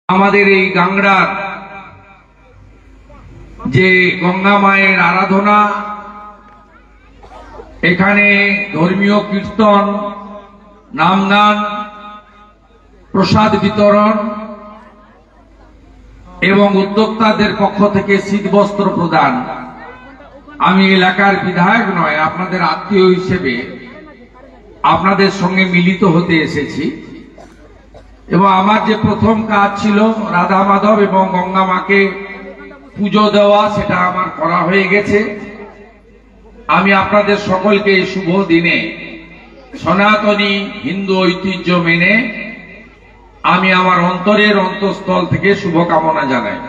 আমাদের এই গাংড়ার যে গঙ্গা মায়ের আরাধনা, এখানে ধর্মীয় কীর্তন, নামগান, প্রসাদ বিতরণ এবং উদ্যোক্তাদের পক্ষ থেকে শীতবস্ত্র প্রদান। আমি এলাকার বিধায়ক নয়, আপনাদের আত্মীয় হিসেবে আপনাদের সঙ্গে মিলিত হতে এসেছি এবং আমার যে প্রথম কাজ ছিল রাধা মাধব এবং গঙ্গা মাকে পুজো দেওয়া, সেটা আমার করা হয়ে গেছে। আমি আপনাদের সকলকে এই শুভ দিনে সনাতনী হিন্দু ঐতিহ্য মেনে আমি আমার অন্তরের অন্তঃস্থল থেকে শুভকামনা জানাই।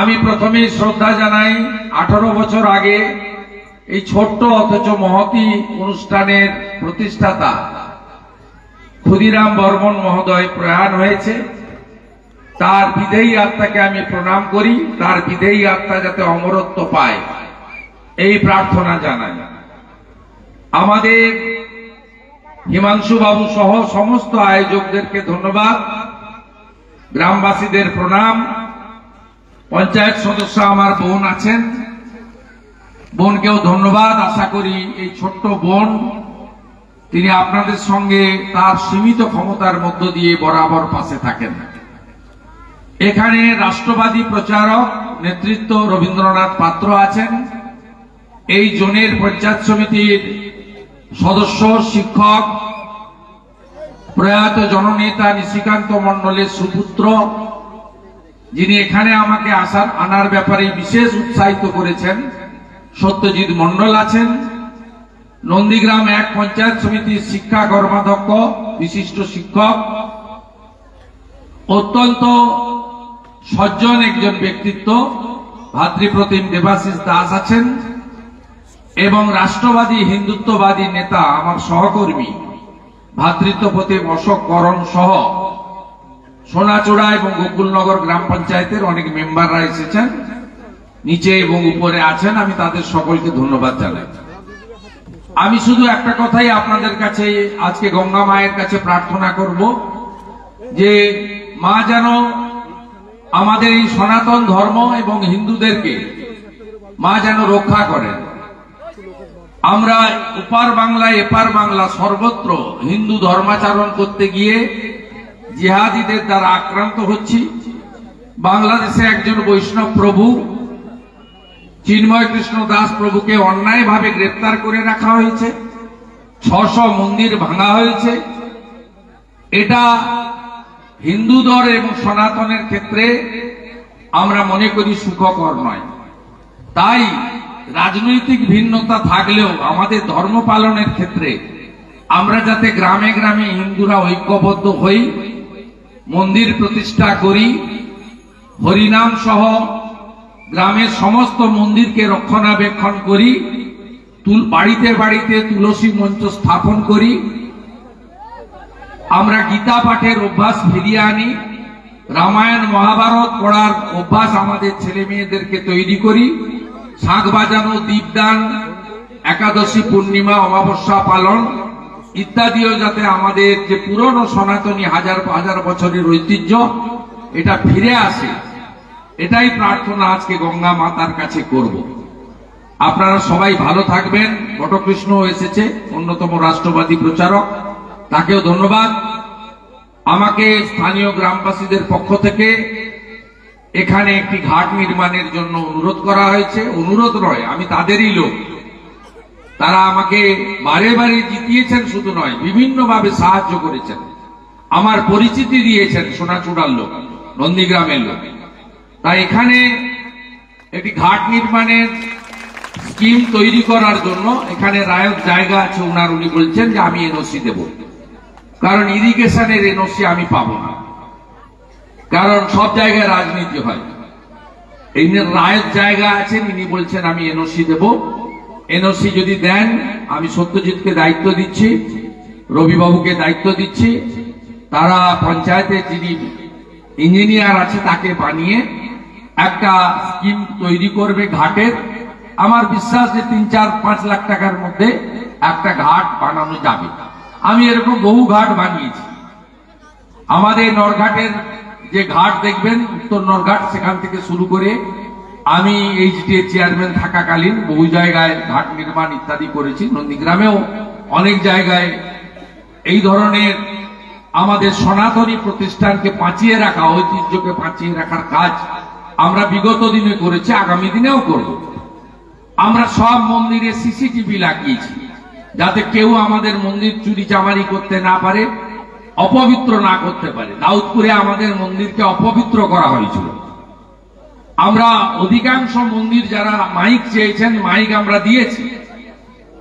আমি প্রথমেই শ্রদ্ধা জানাই 18 বছর আগে এই ছোট্ট অথচ মহতী অনুষ্ঠানের প্রতিষ্ঠাতা ক্ষুদিরাম বর্মন মহোদয় প্রয়াণ হয়েছে। তার বিদেহী আত্মাকে আমি প্রণাম করি, তার বিদেহী আত্মা যাতে অমরত্ব পায় এই প্রার্থনা জানাই। আমাদের হিমাংশু বাবু সহ সমস্ত আয়োজকদেরকে ধন্যবাদ, গ্রামবাসীদের প্রণাম। পঞ্চায়েত সদস্য আমার বোন আছেন, বোনকেও ধন্যবাদ। আশা করি এই ছোট্ট বোন তিনি আপনাদের সঙ্গে তার সীমিত ক্ষমতার মধ্য দিয়ে বরাবর পাশে থাকেন। এখানে রাষ্ট্রবাদী প্রচারক নেতৃত্ব রবীন্দ্রনাথ পাত্র আছেন, এই জোনের পঞ্চায়েত সমিতির সদস্য, শিক্ষক, প্রয়াত জননেতা নিশিকান্ত মণ্ডলের সুপুত্র, যিনি এখানে আমাকে আনার ব্যাপারে বিশেষ উৎসাহিত করেছেন, সত্যজিৎ মণ্ডল আছেন। নন্দীগ্রাম 1 পঞ্চায়েত সমিতির শিক্ষা কর্মাধ্যক্ষ, বিশিষ্ট শিক্ষক, অত্যন্ত সজ্জন একজন ব্যক্তিত্ব ভাতৃপ্রতিম দেবাশিস দাস আছেন এবং রাষ্ট্রবাদী হিন্দুত্ববাদী নেতা আমার সহকর্মী ভাতৃত্বপ্রতিম অশোক করণ সহ সোনাচূড়া এবং গোকুলনগর গ্রাম পঞ্চায়েতের অনেক মেম্বাররা এসেছেন, নিচে এবং উপরে আছেন। আমি তাদের সকলকে ধন্যবাদ জানাই। আমি শুধু একটা কথাই আপনাদের কাছে আজকে গঙ্গা মায়ের কাছে প্রার্থনা করব যে মা যেন আমাদের এই সনাতন ধর্ম এবং হিন্দুদেরকে মা যেন রক্ষা করেন। আমরা ওপার বাংলা এপার বাংলা সর্বত্র হিন্দু ধর্মাচরণ করতে গিয়ে জিহাদিদের দ্বারা আক্রান্ত হচ্ছি। বাংলাদেশে একজন বৈষ্ণব প্রভু চিন্ময় কৃষ্ণ দাস প্রভুকে অন্যায়ভাবে গ্রেপ্তার করে রাখা হয়েছে, 600 মন্দির ভাঙা হয়েছে। এটা হিন্দুদের এবং সনাতনের ক্ষেত্রে আমরা মনে করি সুখকর নয়। তাই রাজনৈতিক ভিন্নতা থাকলেও আমাদের ধর্ম পালনের ক্ষেত্রে আমরা যাতে গ্রামে গ্রামে হিন্দুরা ঐক্যবদ্ধ হই, মন্দির প্রতিষ্ঠা করি, হরিনাম সহ গ্রামের সমস্ত মন্দিরকে রক্ষণাবেক্ষণ করি, বাড়িতে বাড়িতে তুলসী মঞ্চ স্থাপন করি, আমরা গীতা পাঠের অভ্যাস ফিরিয়ে আনি, রামায়ণ মহাভারত পড়ার অভ্যাস আমাদের ছেলে মেয়েদেরকে তৈরি করি, শাঁখ বাজানো, দীপদান, একাদশী, পূর্ণিমা, অমাবস্যা পালন ইত্যাদিও যাতে আমাদের যে পুরনো সনাতনী হাজার হাজার বছরের ঐতিহ্য এটা ফিরে আসে, এটাই প্রার্থনা আজকে গঙ্গা মাতার কাছে করব। আপনারা সবাই ভালো থাকবেন। বটকৃষ্ণ এসেছে, অন্যতম রাষ্ট্রবাদী প্রচারক, তাকেও ধন্যবাদ। আমাকে স্থানীয় গ্রামবাসীদের পক্ষ থেকে এখানে একটি ঘাট নির্মাণের জন্য অনুরোধ করা হয়েছে। অনুরোধ নয়, আমি তাদেরই লোক। তারা আমাকে বারে বারে জিতিয়েছেন, শুধু নয় বিভিন্নভাবে সাহায্য করেছেন, আমার পরিচিতি দিয়েছেন, সোনাচূড়ার লোক, নন্দীগ্রামের লোক। তাই এখানে একটি ঘাট নির্মাণের স্কিম তৈরি করার জন্য এখানে রায়ত জায়গা আছে, উনি বলছেন যে আমি এনওসি দেব, কারণ ইরিগেশনের এনওসি আমি পাবো না, কারণ সব জায়গায় রাজনীতি হয়। এই রায়ত জায়গা আছেন, ইনি বলছেন আমি এনওসি দেব। এনওসি যদি দেন, আমি সত্যজিৎকে দায়িত্ব দিচ্ছি, রবিবাবুকে দায়িত্ব দিচ্ছি, তারা পঞ্চায়েতের যিনি ইঞ্জিনিয়ার আছে তাকে বানিয়ে একটা স্কিম তৈরি করবে ঘাটের। আমার বিশ্বাস যে 3-4-5 লাখ টাকার মধ্যে একটা ঘাট বানানো যাবে। আমি এরকম বহু ঘাট বানিয়েছি। আমাদের নরঘাটের যে ঘাট দেখবেন উত্তরনর ঘাট, সেখান থেকে শুরু করে আমি এইচডিএ চেয়ারম্যান থাকাকালীন বহু জায়গায় ঘাট নির্মাণ ইত্যাদি করেছি। নন্দীগ্রামেও অনেক জায়গায় এই ধরনের আমাদের সনাতনী প্রতিষ্ঠানকে বাঁচিয়ে রাখা, ঐতিহ্যকে বাঁচিয়ে রাখার কাজ আমরা বিগত দিনে করেছি, আগামী দিনেও করব। আমরা সব মন্দিরে সিসিটিভি লাগিয়েছি যাতে কেউ আমাদের মন্দির চুরি চামারি করতে না পারে, অপবিত্র না করতে পারে। দাউদপুরে আমাদের মন্দিরকে অপবিত্র করা হয়েছিল। আমরা অধিকাংশ মন্দির যারা মাইক চেয়েছেন, মাইক আমরা দিয়েছি,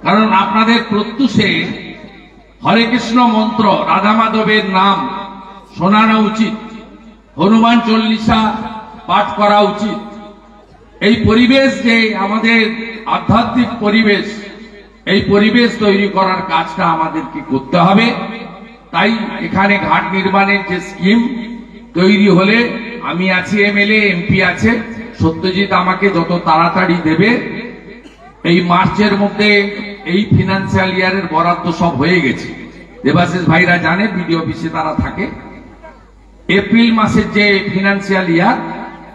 কারণ আপনাদের প্রত্যুষে হরে কৃষ্ণ মন্ত্র, রাধা মাধবের নাম শোনানো উচিত, হনুমান চল্লিশা পাঠ করা উচিত। এই পরিবেশ যে আমাদের আধ্যাত্মিক পরিবেশ, এই পরিবেশ তৈরি করার কাজটা আমাদেরকে করতে হবে। তাই এখানে ঘাট নির্মাণের যে স্কিম তৈরি হলে আমি আছি, এমএলএ এমপি আছে, সত্যজিৎ আমাকে যত তাড়াতাড়ি দেবে। এই মার্চের মধ্যে এই ফিনান্সিয়াল ইয়ারের বরাদ্দ সব হয়ে গেছে, দেবাশিস ভাইরা জানে, বিডিও অফিসে তারা থাকে। এপ্রিল মাসের যে ফিনান্সিয়াল ইয়ার,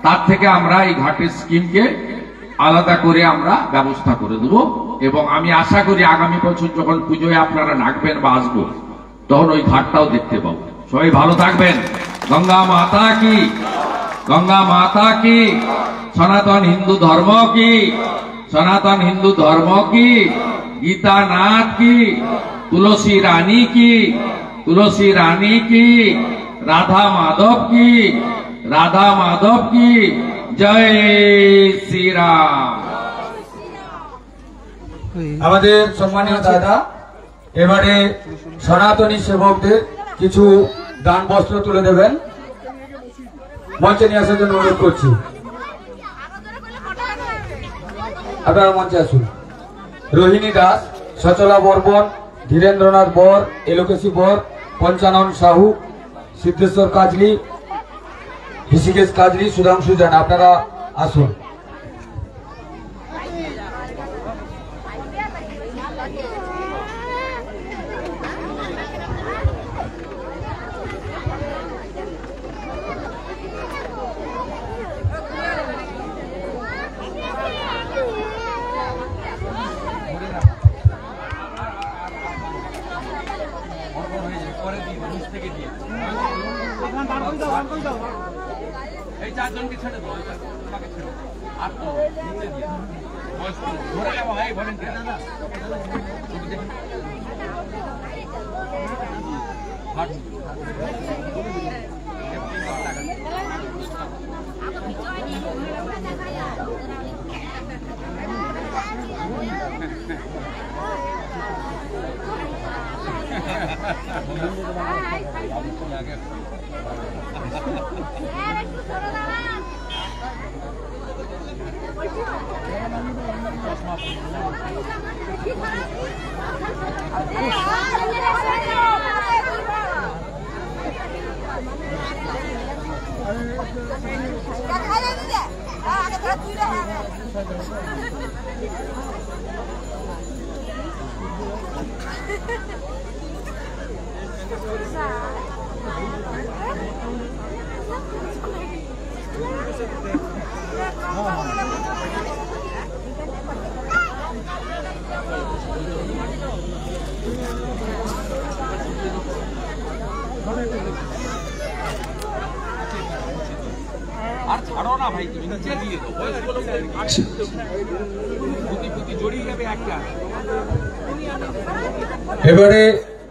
তার থেকে আমরা এই ঘাটের স্কিমকে আলাদা করে আমরা ব্যবস্থা করে দেব। এবং আমি আশা করি আগামী বছর যখন পুজোয় আপনারা ডাকবেন বা আসবো, তখন ওই ঘাটটাও দেখতে পাবো। সবাই ভালো থাকবেন। গঙ্গা মাতা কি, গঙ্গা মাতা কি, সনাতন হিন্দু ধর্ম কি, সনাতন হিন্দু ধর্ম কি, গীতানাথ কি, তুলসী রানী কি, তুলসী রানী কি, রাধা মাধব কি, রাধা মাধব কি, জয় শ্রীরাম। আমাদের সম্মানীয় দাদা এবারে সনাতনী সেবকদের কিছু দান বস্ত্র তুলে দেবেন। মঞ্চে নিয়ে আসার জন্য অনুরোধ করছি। আপনারা মঞ্চে আসুন। রোহিণী দাস, সচলা বর্মন, ধীরেন্দ্রনাথ বর, এলোকেশী বর, পঞ্চানন সাহু, সিদ্ধেশ্বর কাজলি, ঋষিকেশ কাজলি, সুধাংশু জানা, আপনারা আসুন। এই চারজনকে ছেড়ে দাও, তোমাকে ছেড়ে দাও, আর তো নিচে দিয়ে ধরে নেওয়া হয় ভলেন্টিয়ার। আর ছাড়ো না ভাই, তুমি নিচে দিয়ে দাও, বয়স্ক জড়িয়ে যাবে একটা। এবারে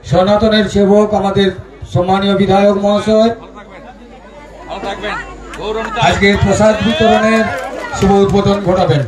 সনাতনের সেবক আমাদের সম্মানীয় বিধায়ক মহাশয় আজকে প্রসাদ বিতরণের শুভ উদ্বোধন ঘটাবেন।